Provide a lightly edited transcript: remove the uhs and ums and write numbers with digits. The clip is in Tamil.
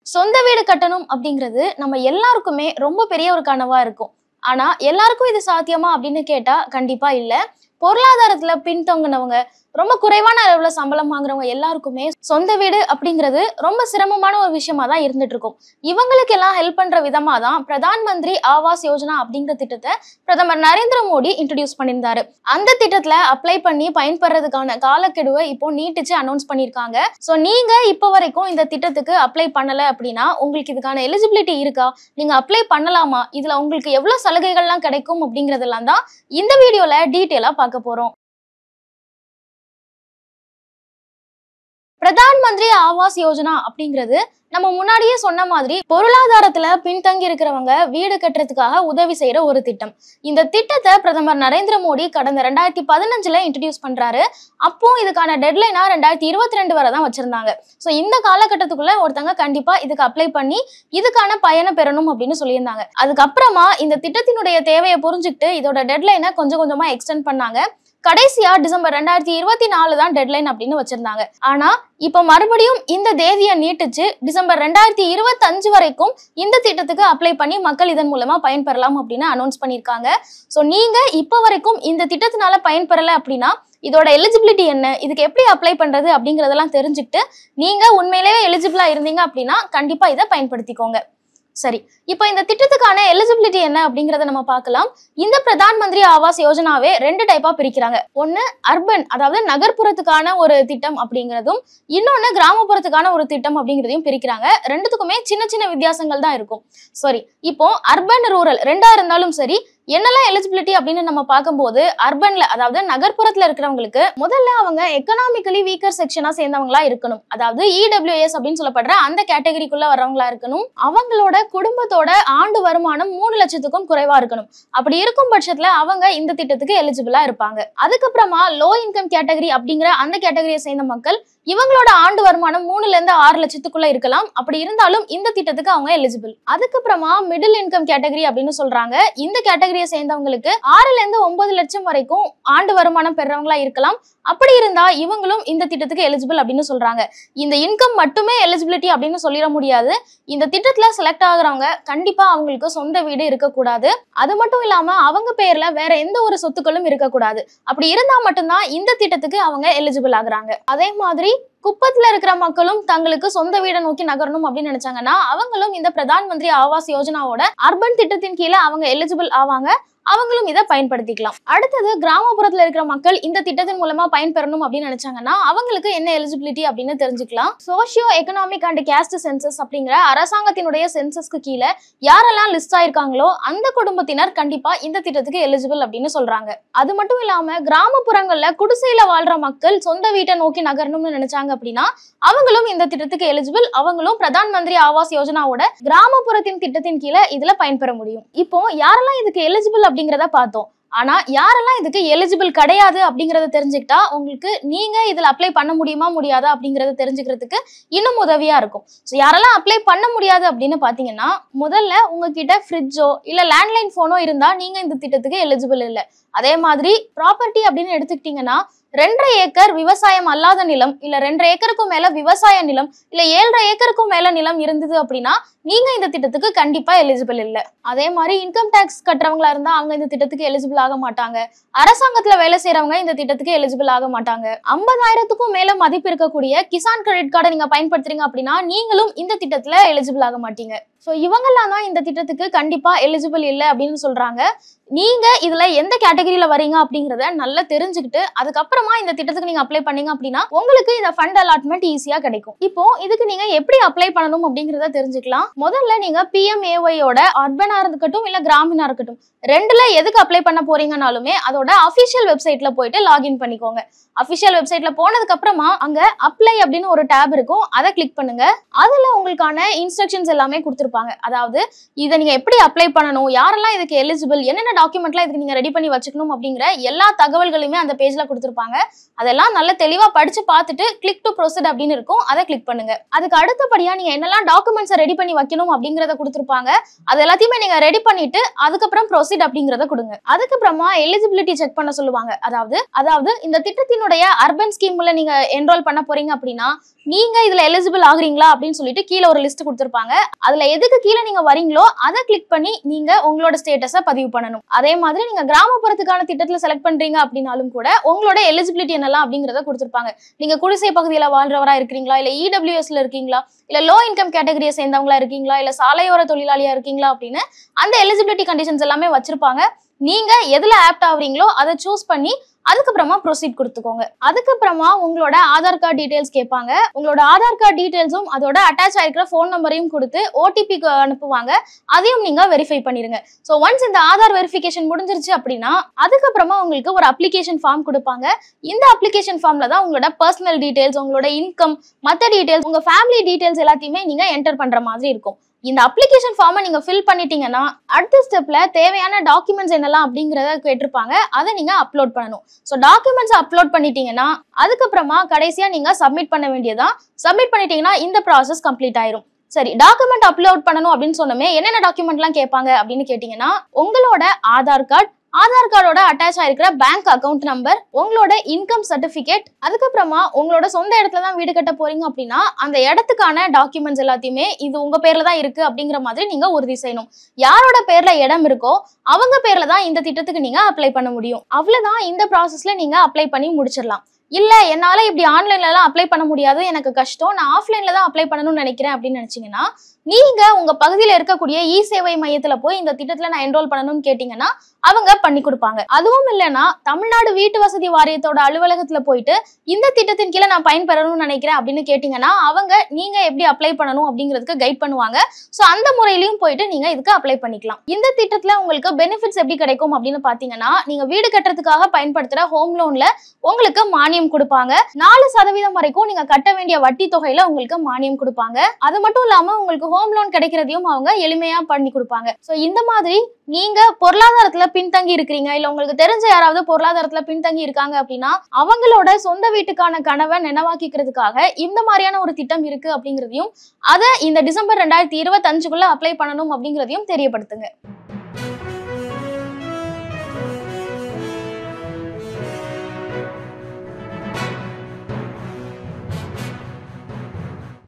சொந்த வீடு கட்டணும் அப்படிங்கிறது நம்ம எல்லாருக்குமே ரொம்ப பெரிய ஒரு கனவா இருக்கும். ஆனா எல்லாருக்கும் இது சாத்தியமா அப்படின்னு கேட்டா கண்டிப்பா இல்ல. பொருளாதாரத்துல பின்தங்கினவங்க, ரொம்ப குறைவான அளவுல சம்பளம் வாங்குறவங்க எல்லாருக்குமே சொந்த வீடு அப்படிங்கிறது ரொம்ப சிரமமான ஒரு விஷயமா தான் இருந்துட்டு இருக்கும். இவங்களுக்கு எல்லாம் ஹெல்ப் பண்ற விதமா தான் பிரதான் மந்திரி ஆவாஸ் யோஜனா அப்படிங்கிற திட்டத்தை பிரதமர் நரேந்திர மோடி இன்ட்ரடியூஸ் பண்ணியிருந்தாரு. அந்த திட்டத்துல அப்ளை பண்ணி பயன்படுறதுக்கான காலக்கெடுவை இப்போ நீட்டிச்சு அனௌன்ஸ் பண்ணியிருக்காங்க. ஸோ நீங்க இப்போ வரைக்கும் இந்த திட்டத்துக்கு அப்ளை பண்ணல அப்படின்னா உங்களுக்கு இதுக்கான எலிஜிபிலிட்டி இருக்கா, நீங்க அப்ளை பண்ணலாமா, இதுல உங்களுக்கு எவ்வளவு சலுகைகள்லாம் கிடைக்கும் அப்படிங்கறதெல்லாம் தான் இந்த வீடியோல டீட்டெயிலா பார்க்க போறோம். பிரதான் மந்திரி ஆவாஸ் யோஜனா அப்படிங்கிறது நம்ம முன்னாடியே சொன்ன மாதிரி பொருளாதாரத்துல பின்தங்கி இருக்கிறவங்க வீடு கட்டுறதுக்காக உதவி செய்யற ஒரு திட்டம். இந்த திட்டத்தை பிரதமர் நரேந்திர மோடி கடந்த 2015 இன்ட்ரடியூஸ் பண்றாரு. அப்போ இதுக்கான டெட்லைனா 2022 வரை தான் வச்சிருந்தாங்க. ஸோ இந்த காலகட்டத்துக்குள்ள ஒருத்தங்க கண்டிப்பா இதுக்கு அப்ளை பண்ணி இதுக்கான பயனை பெறணும் அப்படின்னு சொல்லியிருந்தாங்க. அதுக்கப்புறமா இந்த திட்டத்தினுடைய தேவையை புரிஞ்சுக்கிட்டு இதோட டெட்லைனை கொஞ்சம் கொஞ்சமா எக்ஸ்டெண்ட் பண்ணாங்க. கடைசியா டிசம்பர் 2024 தான் டெட்லைன் அப்படின்னு வச்சிருந்தாங்க. ஆனா இப்ப மறுபடியும் இந்த தேதியை நீட்டிச்சு டிசம்பர் 2025 வரைக்கும் இந்த திட்டத்துக்கு அப்ளை பண்ணி மக்கள் இதன் மூலமா பயன்பெறலாம் அப்படின்னு அனௌன்ஸ் பண்ணியிருக்காங்க. ஸோ நீங்க இப்ப வரைக்கும் இந்த திட்டத்தினால பயன்பெறல அப்படின்னா இதோட எலிஜிபிலிட்டி என்ன, இதுக்கு எப்படி அப்ளை பண்றது அப்படிங்கறதெல்லாம் தெரிஞ்சுக்கிட்டு நீங்க உண்மையிலேயே எலிஜிபிளா இருந்தீங்க அப்படின்னா கண்டிப்பா இதை பயன்படுத்திக்கோங்க. சரி, இப்போ இந்த திட்டத்துக்கான எலிஜிபிலிட்டி என்ன அப்படிங்கறத நம்ம பார்க்கலாம். இந்த பிரதான் மந்திரி ஆவாஸ் யோஜனாவே 2 டைப்பா பிரிக்கிறாங்க. ஒன்னு அர்பன், அதாவது நகர்ப்புறத்துக்கான ஒரு திட்டம் அப்படிங்கிறதும், இன்னொன்னு கிராமப்புறத்துக்கான ஒரு திட்டம் அப்படிங்கிறதையும் பிரிக்கிறாங்க. ரெண்டுத்துக்குமே சின்ன சின்ன வித்தியாசங்கள் தான் இருக்கும். சரி, இப்போ அர்பன் ரூரல் ரெண்டா இருந்தாலும் சரி, என்னெல்லாம் எலிஜிபிலிட்டி அப்படின்னு நம்ம பார்க்கும்போது அர்பன்ல, அதாவது நகர்ப்புறத்துல இருக்கிறவங்களுக்கு முதல்ல அவங்க எக்கனாமிக்கலி வீக்கர் செக்ஷனா சேர்ந்தவங்களா இருக்கணும். அதாவது இடபிள்யூஎஸ் அப்படின்னு சொல்லப்படுற அந்த கேட்டகரிக்குள்ள வர்றவங்களா இருக்கணும். அவங்களோட குடும்பத்தோட ஆண்டு வருமானம் 3 லட்சத்துக்கும் குறைவா இருக்கணும். அப்படி இருக்கும் பட்சத்துல அவங்க இந்த திட்டத்துக்கு எலிஜிபிளா இருப்பாங்க. அதுக்கப்புறமா லோ இன்கம் கேட்டகரி அப்படிங்கிற அந்த கேட்டகரியை சேர்ந்த மக்கள், இவங்களோட ஆண்டு வருமானம் 3ல இருந்து 6 லட்சத்துக்குள்ள இருக்கலாம். அப்படி இருந்தாலும் இந்த திட்டத்துக்கு அவங்க எலிஜிபிள். அதுக்கப்புறமா மிடில் இன்கம் கேட்டகரி அப்படின்னு சொல்றாங்க. இந்த கேட்டகரியை சேர்ந்தவங்களுக்கு 6ல இருந்து 9 லட்சம் வரைக்கும் ஆண்டு வருமானம் பெறவங்களா இருக்கலாம். அப்படி இருந்தா இவங்களும் இந்த திட்டத்துக்கு எலிஜிபிள் அப்படின்னு சொல்றாங்க. இந்த இன்கம் மட்டுமே எலிஜிபிலிட்டி அப்படின்னு சொல்லிட முடியாது. இந்த திட்டத்துல செலக்ட் ஆகுறவங்க கண்டிப்பா அவங்களுக்கு சொந்த வீடு இருக்கக்கூடாது. அது மட்டும் இல்லாம அவங்க பேர்ல வேற எந்த ஒரு சொத்துக்களும் இருக்கக்கூடாது. அப்படி இருந்தா மட்டும்தான் இந்த திட்டத்துக்கு அவங்க எலிஜிபிள் ஆகுறாங்க. அதே மாதிரி குப்பத்துல இருக்கிற மக்களும் தங்களுக்கு சொந்த வீடை நோக்கி நகரணும் அப்படின்னு நினைச்சாங்கன்னா அவங்களும் இந்த பிரதான் மந்திரி ஆவாஸ் யோஜனாவோட அர்பன் திட்டத்தின் கீழே அவங்க எலிஜிபிள் ஆவாங்க. அவங்களும் இதை பயன்படுத்திக்கலாம். அடுத்தது கிராமப்புறத்துல இருக்கிற மக்கள் இந்த திட்டத்தின் மூலமா பயன்பெறணும் அப்படின்னு நினைச்சாங்கன்னா அவங்களுக்கு என்ன எலிஜிபிலிட்டி அப்படின்னு தெரிஞ்சுக்கலாம். Socio economic and caste census அப்படிங்கிற அரசாங்கத்தினுடைய சென்சஸ்க்கு கீழே யாரெல்லாம் லிஸ்ட் ஆயிருக்காங்களோ அந்த குடும்பத்தினர் கண்டிப்பா இந்த திட்டத்துக்கு எலிஜிபிள் அப்படின்னு சொல்றாங்க. அது மட்டும் இல்லாம கிராமப்புறங்கள்ல குடிசையில வாழ்ற மக்கள் சொந்த வீட்டை நோக்கி நகரணும்னு நினைச்சாங்க அப்படின்னா அவங்களும் இந்த திட்டத்துக்கு எலிஜிபிள். அவங்களும் பிரதான் மந்திரி ஆவாஸ் யோஜனாவோட கிராமப்புறத்தின் திட்டத்தின் கீழே இதுல பயன்பெற முடியும். இப்போ யாரெல்லாம் இதுக்கு எலிஜிபிள் அப்படிங்கிறத பார்த்தோம். ஆனா யாரெல்லாம் இதுக்கு எலிஜிபிள் கிடையாது அப்படிங்கறத தெரிஞ்சுக்கிட்டா உங்களுக்கு நீங்க இதுல அப்ளை பண்ண முடியுமா முடியாதா அப்படிங்கறத தெரிஞ்சுக்கிறதுக்கு இன்னும் உதவியா இருக்கும். ஸோ யாரெல்லாம் அப்ளை பண்ண முடியாது அப்படின்னு பாத்தீங்கன்னா, முதல்ல உங்ககிட்ட ஃப்ரிட்ஜோ இல்ல லேண்ட்லைன் போனோ இருந்தா நீங்க இந்த திட்டத்துக்கு எலிஜிபிள் இல்லை. அதே மாதிரி ப்ராப்பர்ட்டி அப்படின்னு எடுத்துக்கிட்டீங்கன்னா 2.5 ஏக்கர் விவசாயம் அல்லாத நிலம், இல்ல 2.5 ஏக்கருக்கும் மேல விவசாய நிலம், இல்ல 7.5 ஏக்கருக்கும் மேல நிலம் இருந்தது அப்படின்னா நீங்க இந்த திட்டத்துக்கு கண்டிப்பா எலிஜிபிள் இல்ல. அதே மாதிரி இன்கம் டாக்ஸ் கட்டுறவங்களா இருந்தா அவங்க இந்த திட்டத்துக்கு எலிஜிபிள் ஆக மாட்டாங்க. அரசாங்கத்துல வேலை செய்யறவங்க இந்த திட்டத்துக்கு எலிஜிபிள் ஆக மாட்டாங்க. 50,000க்கும் மேல மதிப்பு இருக்கக்கூடிய கிசான் கிரெடிட் கார்டை நீங்க பயன்படுத்துறீங்க அப்படின்னா நீங்களும் இந்த திட்டத்துல எலிஜிபிள் ஆக மாட்டீங்க. ஸோ இவங்கெல்லாம் தான் இந்த திட்டத்துக்கு கண்டிப்பா எலிஜிபிள் இல்லை அப்படின்னு சொல்றாங்க. நீங்க இதுல எந்த கேட்டகரியில வரீங்க அப்படிங்கறத நல்லா தெரிஞ்சுக்கிட்டு அதுக்கப்புறமா இந்த திட்டத்துக்கு நீங்க அப்ளை பண்ணீங்க அப்படின்னா உங்களுக்கு இந்த ஃபண்ட் அலாட்மெண்ட் ஈஸியா கிடைக்கும். இப்போ இதுக்கு நீங்க எப்படி அப்ளை பண்ணணும் அப்படிங்கறத தெரிஞ்சுக்கலாம். முதல்ல நீங்க PMAYயோட அர்பனா இருக்கட்டும் இல்ல கிராமினா இருக்கட்டும், ரெண்டுல எதுக்கு அப்ளை பண்ண போறீங்கனாலுமே அதோட அபிஷியல் வெப்சைட்ல போயிட்டு லாகின் பண்ணிக்கோங்க. அபிஷியல் வெப்சைட்ல போனதுக்கு அப்புறமா அங்க அப்ளை அப்படின்னு ஒரு டேப் இருக்கும், அதை கிளிக் பண்ணுங்க. அதுல உங்களுக்கான இன்ஸ்ட்ரக்ஷன்ஸ் எல்லாமே கொடுத்துருப்பாங்க. அதாவது இதை நீங்க எப்படி அப்ளை பண்ணணும், யாரெல்லாம் இதுக்கு எலிஜிபிள், என்னென்ன டாக்குமெண்ட்லாம் இதுக்கு நீங்க ரெடி பண்ணி வச்சுக்கணும் அப்படிங்கிற எல்லா தகவல்களுமே அந்த பேஜ்ல கொடுத்துருப்பாங்க. அதெல்லாம் நல்ல தெளிவா படிச்சு பார்த்துட்டு கிளிக் டு ப்ரொசீட் அப்படின்னு இருக்கும், அதை கிளிக் பண்ணுங்க. அதுக்கு அடுத்தபடியா நீங்க என்னெல்லாம் டாக்குமெண்ட்ஸை ரெடி பண்ணி வைக்கணும் அப்படிங்கறத கொடுத்துருப்பாங்க. அது எல்லாத்தையுமே நீங்க ரெடி பண்ணிட்டு அதுக்கப்புறம் ப்ரொசீட் அப்படிங்கறத கொடுங்க. அதுக்கப்புறமா எலிஜிபிலிட்டி செக் பண்ண சொல்லுவாங்க. அதாவது இந்த திட்டத்தினுடைய அர்பன் ஸ்கீம்ல நீங்க என்ரோல் பண்ண போறீங்க அப்படின்னா நீங்க இதுல எலிஜிபிள் ஆகுறீங்களா அப்படின்னு சொல்லிட்டு கீழே ஒரு லிஸ்ட் கொடுத்திருப்பாங்க. அதுல எதுக்கு கீழே நீங்க வரீங்களோ அதை கிளிக் பண்ணி நீங்க உங்களோட ஸ்டேட்டஸை பதிவு பண்ணணும். அதே மாதிரி நீங்க கிராமப்புறத்துக்கான திட்டத்துல செலக்ட் பண்றீங்க அப்படின்னாலும் கூட உங்களோட எலிஜிபிலிட்டி என்னலாம் அப்படிங்கறத கொடுத்திருப்பாங்க. நீங்க குடிசை பகுதியில வாழ்றவரா இருக்கீங்களா, இல்ல இடபிள்யூஎஸ்ல இருக்கீங்களா, இல்ல லோ இன்கம் கேட்டகரியை சேர்ந்தவங்களா இருக்கீங்களா, இல்ல சாலையோர தொழிலாளியா இருக்கீங்களா அப்படின்னு அந்த எலிஜிபிலிட்டி கண்டிஷன்ஸ் எல்லாமே வச்சிருப்பாங்க. நீங்க எதுல ஆப்ட் ஆகுறீங்களோ அதை சூஸ் பண்ணி அதுக்கப்புறமா ப்ரொசீட் கொடுத்துக்கோங்க. அதுக்கப்புறமா உங்களோட ஆதார் கார்டு டீடைல்ஸ் கேட்பாங்க. உங்களோட ஆதார் கார்டு டீடைல்ஸும் அதோட அட்டாச் ஆயிருக்கிற ஃபோன் நம்பரையும் கொடுத்து ஓடிபி அனுப்புவாங்க. அதையும் நீங்க வெரிஃபை பண்ணிருங்க. ஸோ ஒன்ஸ் இந்த ஆதார் வெரிஃபிகேஷன் முடிஞ்சிருச்சு அப்படின்னா அதுக்கப்புறமா உங்களுக்கு ஒரு அப்ளிகேஷன் ஃபார்ம் கொடுப்பாங்க. இந்த அப்ளிகேஷன் ஃபார்ம்ல தான் உங்களோட பர்சனல் டீடைல்ஸ், உங்களோட இன்கம், மற்ற டீடைல்ஸ், உங்க ஃபேமிலி டீடைல்ஸ் எல்லாத்தையுமே நீங்க என்டர் பண்ற மாதிரி இருக்கும். இந்த அப்ளிகேஷன் ஃபார்மை நீங்க ஃபில் பண்ணிட்டீங்கன்னா அடுத்த ஸ்டெப்ல தேவையான டாக்குமெண்ட்ஸ் என்னெல்லாம் அப்படிங்கறத கேட்டிருப்பாங்க. அதை நீங்க அப்லோட் பண்ணணும். ஸோ டாக்குமெண்ட்ஸ் அப்லோட் பண்ணிட்டீங்கன்னா அதுக்கப்புறமா கடைசியா நீங்க சப்மிட் பண்ண வேண்டியதான். சப்மிட் பண்ணிட்டீங்கன்னா இந்த ப்ராசஸ் கம்ப்ளீட் ஆயிரும். சரி, டாக்குமெண்ட் அப்லோட் பண்ணணும் அப்படின்னு சொன்னோமே, என்னென்ன டாக்குமெண்ட்லாம் கேட்பாங்க அப்படின்னு கேட்டீங்கன்னா உங்களோட ஆதார் கார்டோட அட்டாச் ஆயிருக்கிற பேங்க் அக்கௌண்ட் நம்பர், உங்களோட இன்கம் சர்டிபிகேட், அதுக்கப்புறமா உங்களோட சொந்த இடத்துல தான் வீடு கட்ட போறீங்க அப்படின்னா அந்த இடத்துக்கான டாக்குமெண்ட்ஸ் எல்லாத்தையுமே இது உங்க பேர்ல தான் இருக்கு அப்படிங்கிற மாதிரி நீங்க உறுதி செய்யணும். யாரோட பேர்ல இடம் இருக்கோ அவங்க பேர்ல தான் இந்த திட்டத்துக்கு நீங்க அப்ளை பண்ண முடியும். அவ்வளவுதான், இந்த ப்ராசஸ்ல நீங்க அப்ளை பண்ணி முடிச்சிடலாம். இல்ல என்னால இப்படி ஆன்லைன்ல எல்லாம் அப்ளை பண்ண முடியாது, எனக்கு கஷ்டம், நான் ஆஃப்லைன்ல தான் அப்ளை பண்ணணும்னு நினைக்கிறேன் அப்படின்னு நினைச்சீங்கன்னா நீங்க உங்க பகுதியில இருக்கக்கூடிய இ சேவை மையத்துல போய் இந்த திட்டத்துல நான் என்ரோல் பண்ணணும்னு கேட்டீங்கன்னா அவங்க பண்ணி கொடுப்பாங்க. அதுவும் இல்லைன்னா தமிழ்நாடு வீட்டு வசதி வாரியத்தோட அலுவலகத்துல போயிட்டு இந்த திட்டத்தின் கீழே நான் பயன்பெறணும்னு நினைக்கிறேன் அப்படின்னு கேட்டீங்கன்னா அவங்க நீங்க எப்படி அப்ளை பண்ணணும் அப்படிங்கிறதுக்கு கைட் பண்ணுவாங்க. ஸோ அந்த முறையிலையும் போயிட்டு நீங்க இதுக்கு அப்ளை பண்ணிக்கலாம். இந்த திட்டத்துல உங்களுக்கு பெனிஃபிட்ஸ் எப்படி கிடைக்கும் அப்படின்னு பாத்தீங்கன்னா நீங்க வீடு கட்டுறதுக்காக பயன்படுத்துற ஹோம் லோன்ல உங்களுக்கு மானியம் கொடுப்பாங்க. 4% வரைக்கும் நீங்க கட்ட வேண்டிய வட்டி தொகையில உங்களுக்கு மானியம் கொடுப்பாங்க. அது மட்டும் இல்லாம உங்களுக்கு ஹோம் லோன் கிடைக்கிறதையும் அவங்க எளிமையா பண்ணி கொடுப்பாங்க. ஸோ இந்த மாதிரி நீங்க பொருளாதாரத்துல பின்தங்கி இருக்கிறீங்க, இல்ல உங்களுக்கு தெரிஞ்ச யாராவது பொருளாதாரத்துல பின்தங்கி இருக்காங்க அப்படின்னா அவங்களோட சொந்த வீட்டுக்கான கனவை நினைவாக்கிக்கிறதுக்காக இந்த மாதிரியான ஒரு திட்டம் இருக்கு அப்படிங்கிறதையும் அதை இந்த டிசம்பர் 2025க்குள்ள அப்ளை பண்ணணும் அப்படிங்கிறதையும் தெரியப்படுத்துங்க.